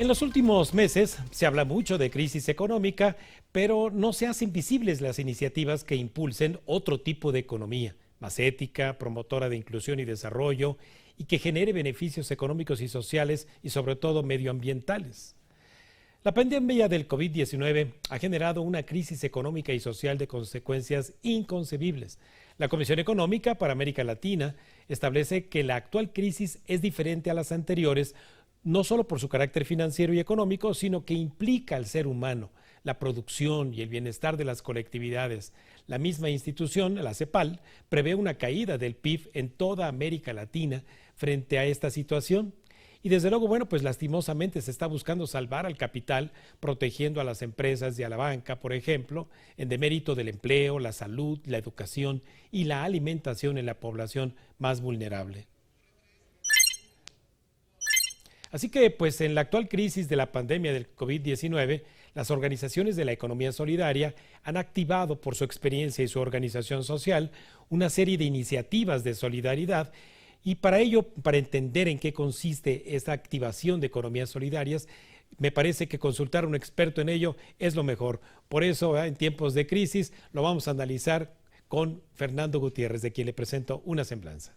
En los últimos meses se habla mucho de crisis económica, pero no se hacen visibles las iniciativas que impulsen otro tipo de economía, más ética, promotora de inclusión y desarrollo, y que genere beneficios económicos y sociales y sobre todo medioambientales. La pandemia del COVID-19 ha generado una crisis económica y social de consecuencias inconcebibles. La Comisión Económica para América Latina establece que la actual crisis es diferente a las anteriores, no solo por su carácter financiero y económico, sino que implica al ser humano, la producción y el bienestar de las colectividades. La misma institución, la CEPAL, prevé una caída del PIB en toda América Latina frente a esta situación. Y desde luego, bueno, pues lastimosamente se está buscando salvar al capital, protegiendo a las empresas y a la banca, por ejemplo, en demérito del empleo, la salud, la educación y la alimentación en la población más vulnerable. Así que, pues en la actual crisis de la pandemia del COVID-19, las organizaciones de la economía solidaria han activado por su experiencia y su organización social una serie de iniciativas de solidaridad. Y para ello, para entender en qué consiste esta activación de economías solidarias, me parece que consultar a un experto en ello es lo mejor. Por eso, en tiempos de crisis, lo vamos a analizar con Fernando Gutiérrez, de quien le presento una semblanza.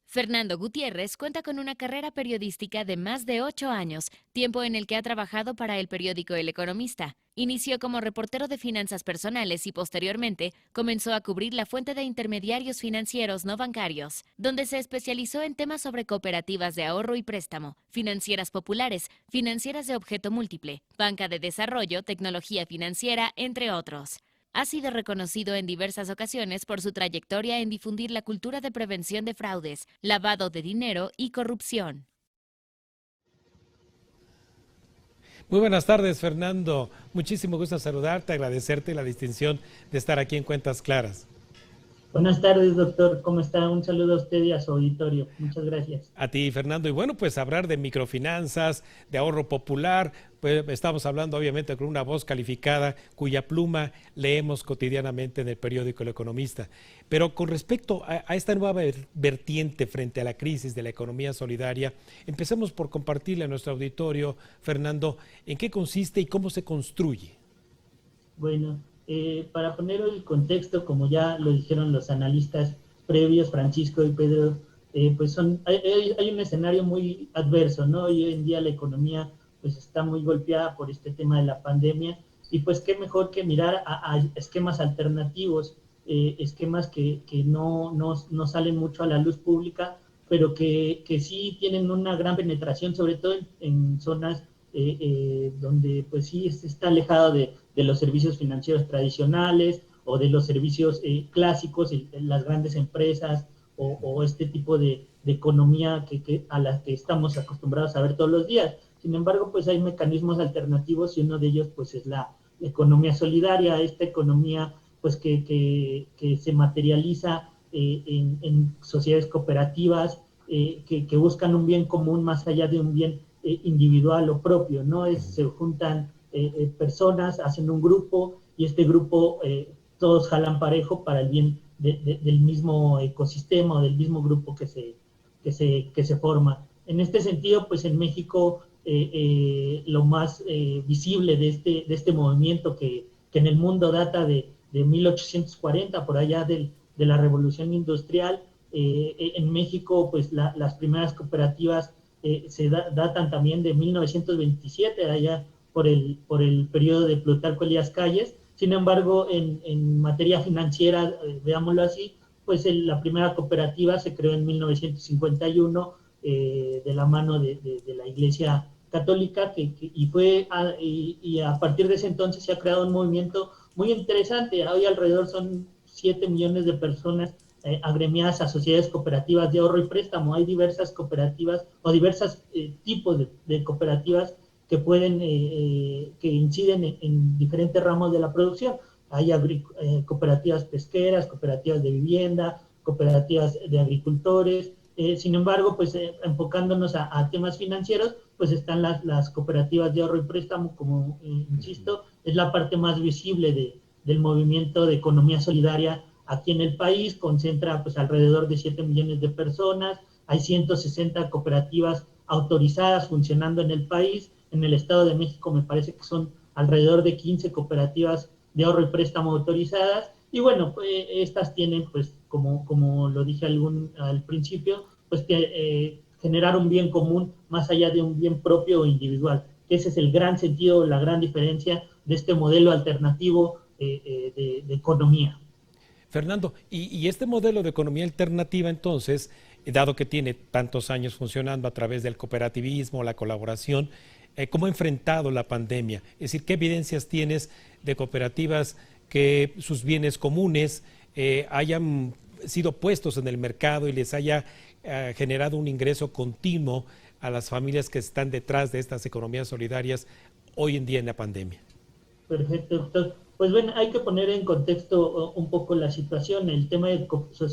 Fernando Gutiérrez cuenta con una carrera periodística de más de 8 años, tiempo en el que ha trabajado para el periódico El Economista. Inició como reportero de finanzas personales y posteriormente comenzó a cubrir la fuente de intermediarios financieros no bancarios, donde se especializó en temas sobre cooperativas de ahorro y préstamo, financieras populares, financieras de objeto múltiple, banca de desarrollo, tecnología financiera, entre otros. Ha sido reconocido en diversas ocasiones por su trayectoria en difundir la cultura de prevención de fraudes, lavado de dinero y corrupción. Muy buenas tardes, Fernando. Muchísimo gusto saludarte, agradecerte la distinción de estar aquí en Cuentas Claras. Buenas tardes, doctor. ¿Cómo está? Un saludo a usted y a su auditorio. Muchas gracias. A ti, Fernando. Y bueno, pues hablar de microfinanzas, de ahorro popular, pues estamos hablando obviamente con una voz calificada cuya pluma leemos cotidianamente en el periódico El Economista. Pero con respecto a esta nueva vertiente frente a la crisis de la economía solidaria, empecemos por compartirle a nuestro auditorio, Fernando, en qué consiste y cómo se construye. Bueno, para poner el contexto, como ya lo dijeron los analistas previos, Francisco y Pedro, pues hay un escenario muy adverso, ¿no? Hoy en día la economía pues está muy golpeada por este tema de la pandemia y pues qué mejor que mirar a esquemas alternativos, esquemas que no salen mucho a la luz pública, pero que sí tienen una gran penetración, sobre todo en zonas donde pues sí está alejado de los servicios financieros tradicionales o de los servicios clásicos, las grandes empresas o este tipo de economía a la que estamos acostumbrados a ver todos los días. Sin embargo, pues hay mecanismos alternativos y uno de ellos pues es la economía solidaria, esta economía pues que se materializa en sociedades cooperativas que buscan un bien común más allá de un bien individual o propio, ¿no? Se juntan personas, hacen un grupo y este grupo todos jalan parejo para el bien del mismo ecosistema o del mismo grupo que se forma. En este sentido, pues en México lo más visible de este movimiento que en el mundo data de 1840, por allá de la Revolución Industrial, en México pues las primeras cooperativas se datan también de 1927, allá por el periodo de Plutarco Elías Calles. Sin embargo, en materia financiera, veámoslo así, pues la primera cooperativa se creó en 1951 de la mano de la Iglesia Católica y a partir de ese entonces se ha creado un movimiento muy interesante. Hoy alrededor son 7 millones de personas agremiadas a sociedades cooperativas de ahorro y préstamo. Hay diversas cooperativas o diversos tipos de cooperativas que que inciden en diferentes ramos de la producción. Hay cooperativas pesqueras, cooperativas de vivienda, cooperativas de agricultores. Sin embargo, pues enfocándonos a temas financieros, pues están las cooperativas de ahorro y préstamo, como insisto, es la parte más visible del movimiento de economía solidaria aquí en el país, concentra pues alrededor de 7 millones de personas, hay 160 cooperativas autorizadas funcionando en el país. En el Estado de México me parece que son alrededor de 15 cooperativas de ahorro y préstamo autorizadas. Y bueno, pues, estas tienen, pues, como lo dije al principio, pues que generar un bien común más allá de un bien propio o individual. Ese es el gran sentido, la gran diferencia de este modelo alternativo de economía. Fernando, y este modelo de economía alternativa, entonces, dado que tiene tantos años funcionando a través del cooperativismo, la colaboración, ¿cómo ha enfrentado la pandemia? Es decir, ¿qué evidencias tienes de cooperativas que sus bienes comunes hayan sido puestos en el mercado y les haya generado un ingreso continuo a las familias que están detrás de estas economías solidarias hoy en día en la pandemia? Perfecto, doctor. Pues bueno, hay que poner en contexto un poco la situación. El tema de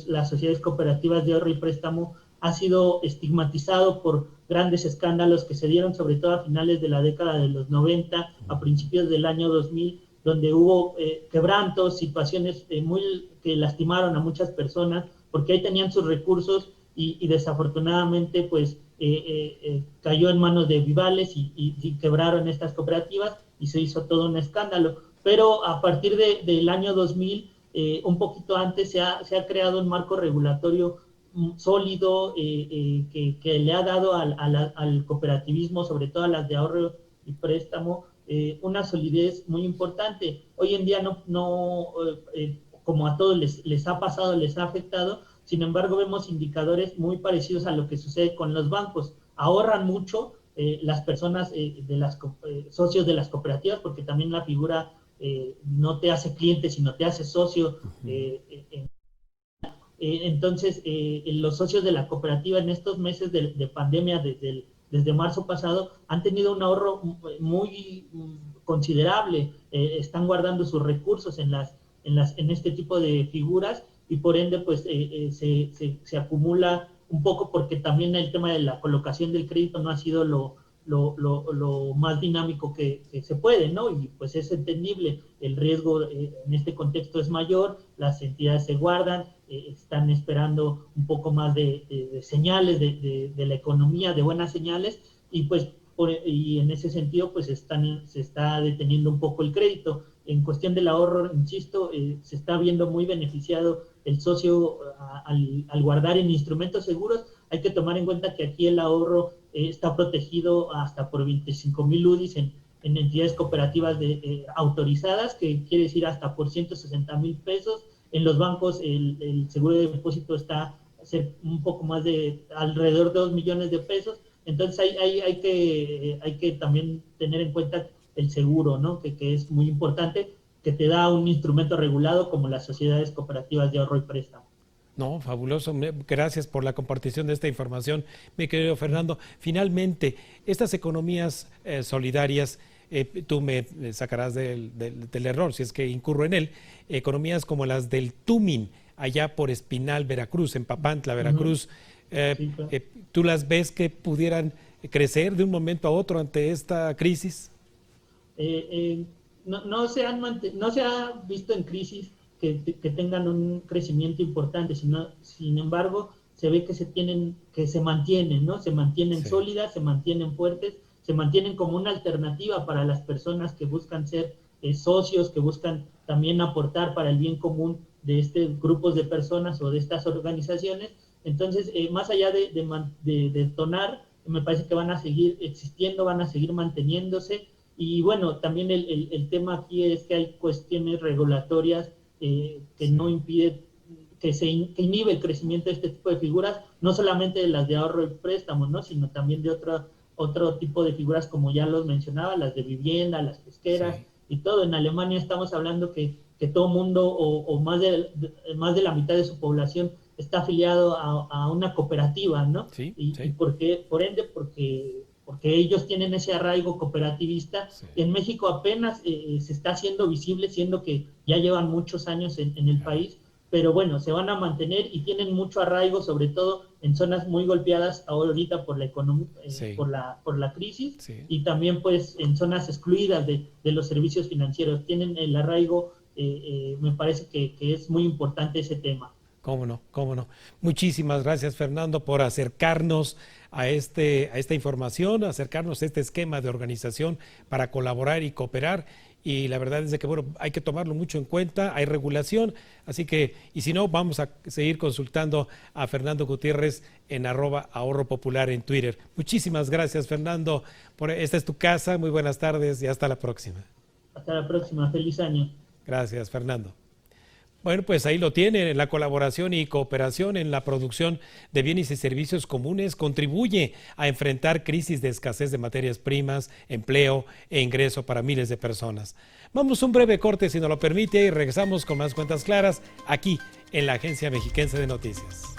las sociedades cooperativas de ahorro y préstamo ha sido estigmatizado por grandes escándalos que se dieron sobre todo a finales de la década de los 90, a principios del año 2000, donde hubo quebrantos, situaciones que lastimaron a muchas personas, porque ahí tenían sus recursos y desafortunadamente pues cayó en manos de vivales y quebraron estas cooperativas y se hizo todo un escándalo. Pero a partir del año 2000, un poquito antes, se ha creado un marco regulatorio sólido que le ha dado al cooperativismo, sobre todo a las de ahorro y préstamo, una solidez muy importante. Hoy en día como a todos les ha pasado, les ha afectado, sin embargo vemos indicadores muy parecidos a lo que sucede con los bancos. Ahorran mucho las personas, socios de las cooperativas, porque también la figura no te hace cliente, sino te hace socio. Entonces, los socios de la cooperativa en estos meses de pandemia, desde marzo pasado, han tenido un ahorro muy considerable. Están guardando sus recursos en este tipo de figuras y por ende pues se acumula un poco, porque también el tema de la colocación del crédito no ha sido lo más dinámico que se puede, ¿no? Y pues es entendible, el riesgo en este contexto es mayor, las entidades se guardan, están esperando un poco más de señales de la economía, de buenas señales, y pues y en ese sentido pues se está deteniendo un poco el crédito. En cuestión del ahorro, insisto, se está viendo muy beneficiado el socio al guardar en instrumentos seguros. Hay que tomar en cuenta que aquí el ahorro está protegido hasta por 25,000 UDIs en entidades cooperativas autorizadas, que quiere decir hasta por 160,000 pesos. En los bancos el seguro de depósito está un poco más de alrededor de 2 millones de pesos. Entonces hay que también tener en cuenta el seguro, ¿no? Que es muy importante, que te da un instrumento regulado como las sociedades cooperativas de ahorro y préstamo. No, fabuloso. Gracias por la compartición de esta información, mi querido Fernando. Finalmente, estas economías solidarias, tú me sacarás del error si es que incurro en él, economías como las del Tumin, allá por Espinal, Veracruz, en Papantla, Veracruz, sí, claro. ¿Tú las ves que pudieran crecer de un momento a otro ante esta crisis? No se ha visto en crisis que tengan un crecimiento importante, sin embargo, se ve que se mantienen, ¿no? Se mantienen, sí, sólidas, se mantienen fuertes, se mantienen como una alternativa para las personas que buscan ser socios, que buscan también aportar para el bien común de estos grupos de personas o de estas organizaciones. Entonces, más allá de detonar, me parece que van a seguir existiendo, van a seguir manteniéndose. Y bueno, también el tema aquí es que hay cuestiones regulatorias que no impide, que inhibe el crecimiento de este tipo de figuras, no solamente de las de ahorro y préstamo, ¿no? Sino también de otro tipo de figuras, como ya los mencionaba, las de vivienda, las pesqueras, sí, y todo. En Alemania estamos hablando que todo mundo o más de la mitad de su población está afiliado a una cooperativa, ¿no? Sí, y sí. por ende, porque ellos tienen ese arraigo cooperativista. Sí. En México apenas se está haciendo visible, siendo que ya llevan muchos años en el país, pero bueno, se van a mantener y tienen mucho arraigo, sobre todo en zonas muy golpeadas ahorita por la economía, sí, por la crisis, sí, y también pues en zonas excluidas de los servicios financieros. Tienen el arraigo, me parece que es muy importante ese tema. Cómo no, cómo no. Muchísimas gracias, Fernando, por acercarnos a esta información, acercarnos a este esquema de organización para colaborar y cooperar. Y la verdad es de que, bueno, hay que tomarlo mucho en cuenta, hay regulación, así que, y si no, vamos a seguir consultando a Fernando Gutiérrez en @ahorropopular en Twitter. Muchísimas gracias, Fernando, esta es tu casa, muy buenas tardes y hasta la próxima. Hasta la próxima, feliz año. Gracias, Fernando. Bueno, pues ahí lo tienen, la colaboración y cooperación en la producción de bienes y servicios comunes contribuye a enfrentar crisis de escasez de materias primas, empleo e ingreso para miles de personas. Vamos a un breve corte, si nos lo permite, y regresamos con más Cuentas Claras aquí en la Agencia Mexiquense de Noticias.